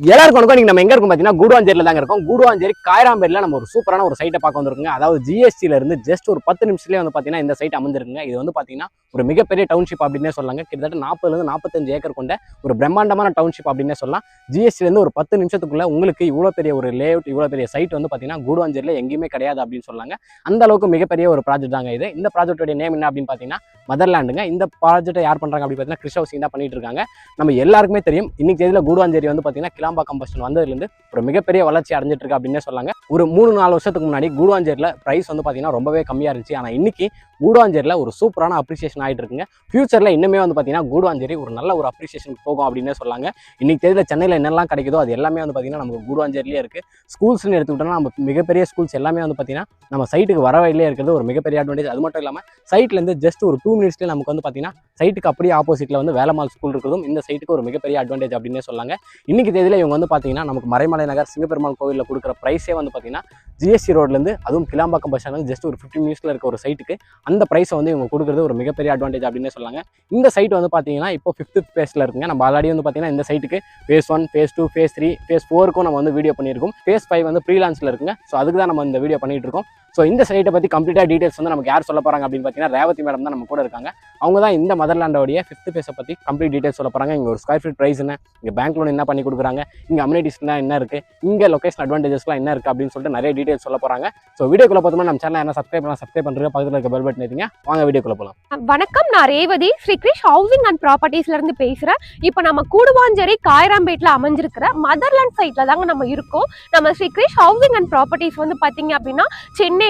எல்லாருக்கும் வணக்கம். நீங்க நம்ம எங்க இருக்கும் பாத்தீங்கன்னா கூடுவாஞ்சேரியில தாங்க இருக்கோம். கூடுவாஞ்சேரி காயராம்பேட்ல நம்ம ஒரு சூப்பரான ஒரு சைட்டை பார்க்க வந்திருக்குங்க. அதாவது ஜிஎஸ்டில இருந்து ஜஸ்ட் ஒரு 10 நிமிஷத்துலயே வந்து பாத்தீங்கன்னா இந்த சைட் அமைஞ்சிருக்குங்க. இது வந்து பாத்தீங்கன்னா ஒரு மிகப்பெரிய டவுன்ஷிப் அப்படின்னே சொல்லலாங்க. கிட்டத்தட்ட 40 இருந்து 45 ஏக்கர் கொண்ட ஒரு பிரம்மாண்டமான டவுன்ஷிப் அப்படின்னே சொல்லலாம். ஜிஎஸ்டில இருந்து ஒரு 10 நிமிஷத்துக்குள்ள உங்களுக்கு இவ்வளவு பெரிய ஒரு லேஅவுட், இவ்வளவு பெரிய சைட் வந்து பாத்தீங்கன்னா கூடுவாஞ்சேரியில எங்கேயுமே கிடையாது அப்படின்னு சொல்லாங்க. அந்த அளவுக்கு மிகப்பெரிய ஒரு ப்ராஜெக்ட் தாங்க இது. இந்த ப்ராஜெக்டோட நேம் என்ன அப்படின்னு பாத்தீங்கன்னா மதர்லாண்டுங்க. இந்த ப்ராஜெக்ட்டை யார் பண்றாங்க அப்படின்னு பாத்தீங்கன்னா கிறிஸ் ஹவுசிங் தான் பண்ணிட்டு இருக்காங்க. நம்ம எல்லாருக்குமே தெரியும், இன்னைக்கு தேதியில கூடுவாஞ்சேரி வந்து பாத்தீங்கன்னா கிளாம்பாக்கம் பஸ் ஸ்டாண்ட் வந்ததுலேருந்து ஒரு மிகப்பெரிய வளர்ச்சி அடைஞ்சிட்டு இருக்கு அப்படின்னே சொல்லாங்க. ஒரு 3-4 வருஷத்துக்கு முன்னாடி கூடுவாஞ்சேரியில பிரைஸ் வந்து பாத்தீங்கன்னா ரொம்பவே கம்மியா இருந்துச்சு. ஆனா இன்னைக்கு கூடுவாஞ்சேரியில ஒரு சூப்பரான அப்ரிசியேஷன் ஆகிட்டு இருக்குங்க. ஃபியூச்சர்ல இன்னுமே வந்து பாத்தீங்கன்னா கூடுவாஞ்சேரி ஒரு நல்ல ஒரு அப்ரிசியேஷன் போகும் அப்படின்னே சொல்லாங்க. இன்னைக்கு தேதியில சென்னையில் என்னெல்லாம் கிடைக்குதோ அது எல்லாமே வந்து பாத்தீங்கன்னா நமக்கு கூடுவாஞ்சேரியிலே இருக்கு. ஸ்கூல்ஸ்னு எடுத்துக்கிட்டோம்னா நம்ம மிகப்பெரிய ஸ்கூல்ஸ் எல்லாமே வந்து பாத்தீங்கன்னா நம்ம சைட்டுக்கு வர வழியிலே இருக்கிறது ஒரு மிகப்பெரிய அட்வான்டேஜ். அது மட்டும் இல்லாமல் சைட்ல இருந்து ஜஸ்ட் ஒரு 2 மினிட்ஸ்ல நமக்கு வந்து பாத்தீங்கன்னா சைட்டுக்கு அப்படியே ஆப்போசிட்ல வந்து வேலம்மாள் ஸ்கூல் இருக்கிறதும் இந்த சைட்டுக்கு ஒரு மிகப்பெரிய அட்வான்டேஜ் அப்படின்னே சொல்லாங்க. இன்னைக்கு தேதியில இவங்க வந்து பாத்தீங்கன்னா நமக்கு மறைமலை நகர் சிங்கப்பெருமாள் கோவிலில் கொடுக்குற பிரைஸே வந்து பாத்தீங்கன்னா ஜிஎஸ்டி ரோட்லேருந்து, அதுவும் கிளாம்பாக்கம் பஸ் ஸ்டாண்ட் ஜஸ்ட் ஒரு 15 மினிட்ஸ்ல இருக்க ஒரு சைட்டுக்கு அந்த பிரைஸை வந்து இவங்க கொடுக்குறது ஒரு மிகப்பெரிய அட்வான்டேஜ் அப்படின்னே சொல்லாங்க. இந்த சைட் வந்து பாத்தீங்கன்னா இப்போ 5th ஃபேஸ்ல இருக்குங்க. நம்ம ஆல்ரெடி வந்து பாத்தீங்கன்னா இந்த சைட்டுக்கு phase 1, phase 2, phase 3, phase 4க்கும் நம்ம வந்து வீடியோ பண்ணியிருக்கோம். phase 5 வந்து ப்ரீ லான்ச்ல இருக்குங்க. ஸோ அதுக்கு தான் நம்ம இந்த வீடியோ பண்ணிட்டு இருக்கோம். ஸோ இந்த சைட்டை பற்றி கம்ப்ளீட்டாக டீடைல்ஸ் வந்து நமக்கு யார் சொல்ல போகிறாங்க அப்படின்னு பார்த்தீங்கன்னா ரேவதி மேடம் தான் நம்ம கூட இருக்காங்க. அவங்க தான் இந்த மதர்லாண்டோடைய 5th ஃபேஸை பற்றி கம்ப்ளீட் டீடைல்ஸ் சொல்ல போகிறாங்க. இங்கே ஒரு ஸ்கொயர் ஃபீட் ப்ரைஸ் என்ன, இங்கே பேங்க் லோன் என்ன பண்ணி கொடுக்குறாங்க, இங்கே அம்யூனிட்டிஸ்லாம் என்ன இருக்குது, இங்கே லொகேஷன் அட்வான்டேஜஸ்லாம் என்ன இருக்குது அப்படின்னு சொல்லிட்டு நிறைய டீடைல்ஸ் சொல்ல போகிறாங்க. ஸோ வீடியோக்குள்ள பார்த்தோம்னா நம்ம சேனல் என்ன சப்ஸ்கிரைப் பண்ணுறதுக்கு பக்கத்தில் இருக்க பெல் பட்டன் ஏற்றிங்க. வாங்க வீடியோக்குள்ள போகலாம். வணக்கம், நான் ரேவதி, ஸ்ரீ கிரிஷ் ஹவுசிங் அண்ட் ப்ராப்பர்ட்டிஸ்ல இருந்து பேசுறேன். இப்போ நம்ம கூடுவாஞ்சேரி காயராம்பேட்ல அமைஞ்சிருக்கிற மதர்லாண்ட் சைட்ல தாங்க நம்ம இருக்கோம். நம்ம Shri Krish housing and properties வந்து பாத்தீங்க அப்படின்னா சென்னையில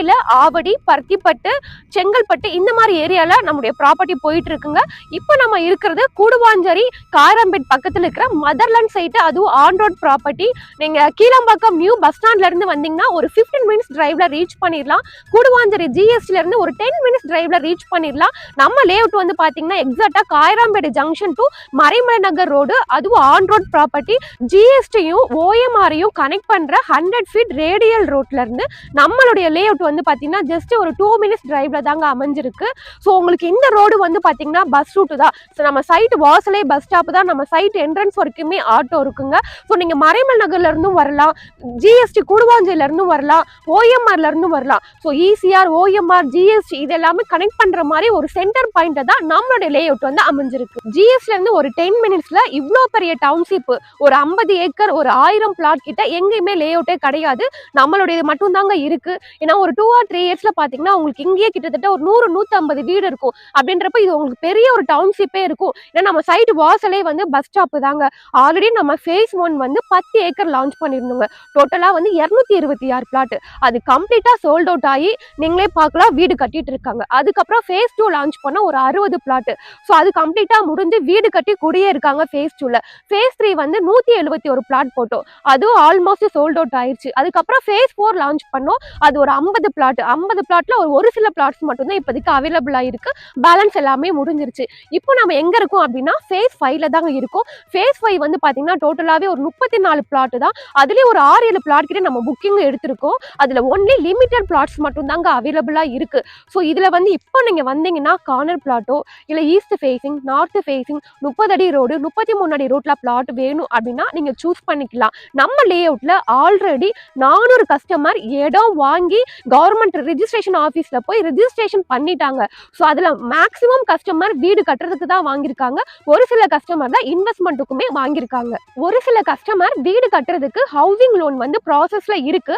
ஆவடி, பருத்திப்பட்டு, செங்கல்பட்டு இந்த மாதிரி ஏரியால நம்முடைய ப்ராப்பர்ட்டி போயிட்டு இருக்குங்க. இப்போ நம்ம இருக்கிறது கூடுவாஞ்சேரி காயராம்பேட் பக்கத்துல இருக்கிற மதர்லாண்ட் சைட், அதுவும் ஆன் ரோட் ப்ராப்பர்ட்டி. நீங்க கீழம்பாக்கம் நியூ பஸ் ஸ்டாண்ட்ல இருந்து வந்தீங்கன்னா ஒரு 15 மினிட்ஸ் டிரைவ்ல ரீச் பண்ணிடலாம். கூடுவாஞ்சேரி ஜிஎஸ்டில இருந்து ஒரு 10 மினிட்ஸ் டிரைவ்ல ரீச் பண்ணிடலாம். நம்ம லேஅவுட் வந்து பாத்தீங்கன்னா எக்ஸாக்டா Kayarambedu junction to Maraimalai Nagar road, அதுவும் ஆன் ரோட் ப்ராப்பர்ட்டி. ஜிஎஸ்டியும் ஓஎம்ஆரையும் கனெக்ட் பண்ற 100 ஃபீட் ரேடியல் ரோட்ல இருந்து நம்மளுடைய லேஅவுட் வந்து பாத்தீங்கன்னா ஜஸ்ட் ஒரு 2 மினிட்ஸ் டிரைவ்ல தாங்க அமைஞ்சிருக்கு. ஸோ உங்களுக்கு இந்த ரோடு வந்து பாத்தீங்கன்னா பஸ் ரூட் தான். ஸோ நம்ம சைட் வாசலே பஸ் ஸ்டாப் தான். நம்ம சைட் என்ட்ரன்ஸ் வரைக்குமே ஆட்டோ இருக்குங்க. ஸோ நீங்க மறைமல் நகர்ல இருந்தும் வரலாம், ஜிஎஸ்டி கூடுவாஞ்சேரியில இருந்தும் வரலாம், ஓஎம்ஆர்ல இருந்தும் வரலாம். ஸோ இசிஆர், ஓஎம்ஆர், ஜிஎஸ்டி இது எல்லாமே கனெக்ட் பண்ற மாதிரி ஒரு சென்டர் பாயிண்ட் தான் நம்மளுடைய லேஅவுட் வந்து அமைஞ்சிருக்கு. ஜிஎஸ்டில இருந்து ஒரு 10 மினிட்ஸ்ல இவ்வளோ பெரிய டவுன்ஷிப், ஒரு 50 ஏக்கர், ஒரு 1000 பிளாட் கிட்ட எங்கேயுமே லேஅவுட்டே கிடையாது. நம்மளுடைய மட்டும் தாங்க இருக்கு. ஏன்னா ஒரு 2 or 3 இயர்ஸ்ல பாத்தீங்கன்னா உங்களுக்கு இங்கேயே கிட்டத்தட்ட ஒரு 100-150 வீடு இருக்கும். அப்படின்றப்ப இது உங்களுக்கு பெரிய ஒரு டவுன்ஷிப்பே இருக்கும். ஏன்னா நம்ம சைட் வாசலே வந்து பஸ் ஸ்டாப் தாங்க. ஆல்ரெடி நம்ம phase 1 வந்து 10 ஏக்கர் லான்ச் பண்ணிருந்தோங்க. டோட்டலா வந்து 226 பிளாட். அது கம்ப்ளீட்டா சோல்ட் அவுட் ஆகி நீங்களே பார்க்கலாம், வீடு கட்டிட்டு இருக்காங்க. அதுக்கப்புறம் phase 2 லான்ச் பண்ண ஒரு 60 பிளாட். ஸோ அது கம்ப்ளீட்டா முடிஞ்சு வீடு கட்டி குடியே இருக்காங்க phase 2ல. phase 3 வந்து 171 பிளாட் போட்டோம். அதுவும் ஆல்மோஸ்ட் சோல்ட் அவுட் ஆயிடுச்சு. அதுக்கப்புறம் phase 4 லான்ச் பண்ணோம். அது ஒரு 50 பிளாட். 50 பிளாட்ல ஒரு சில பிளாட்ஸ் மட்டும் தான் இப்போதைக்கு அவைலபிளா இருக்கு. பேலன்ஸ் எல்லாமே முடிஞ்சிருச்சு. இப்போ நம்ம எங்க இருக்கோம் அப்படின்னா phase 5ல தாங்க இருக்கும். phase 5 வந்து பாத்தீங்கன்னா டோட்டலாவே ஒரு 34 பிளாட் தான். அதுலயே ஒரு 6-7 பிளாட் கிட்ட நம்ம புக்கிங் எடுத்திருக்கோம். அதுல ஒன்லி லிமிடெட் பிளாட்ஸ் மட்டும் தாங்க அவைலபிளா இருக்கு. ஸோ இதுல வந்து இப்போ நீங்க வந்தீங்கன்னா கார்னர் பிளாட்டோ இல்ல ஈஸ்ட் ஃபேசிங், நார்த் ஃபேசிங், 30 அடி ரோடு, 33 அடி ரோட்ல பிளாட் வேணும் அப்படின்னா நீங்க சூஸ் பண்ணிக்கலாம். நம்ம லேஅவுட்ல ஆல்ரெடி 400 கஸ்டமர் இடம் வாங்கி கவர்மெண்ட் ரெஜிஸ்ட்ரேஷன் ஆஃபீஸ்ல போய் ரெஜிஸ்ட்ரேஷன் பண்ணிட்டாங்க. ஸோ அதுல மேக்சிமம் கஸ்டமர் வீடு கட்டுறதுக்கு தான் வாங்கியிருக்காங்க. ஒரு சில கஸ்டமர் தான் இன்வெஸ்ட்மெண்ட்டுக்குமே வாங்கியிருக்காங்க. ஒரு சில கஸ்டமர் வீடு கட்டுறதுக்கு ஹவுசிங் லோன் வந்து ப்ராசஸ்ல இருக்கு.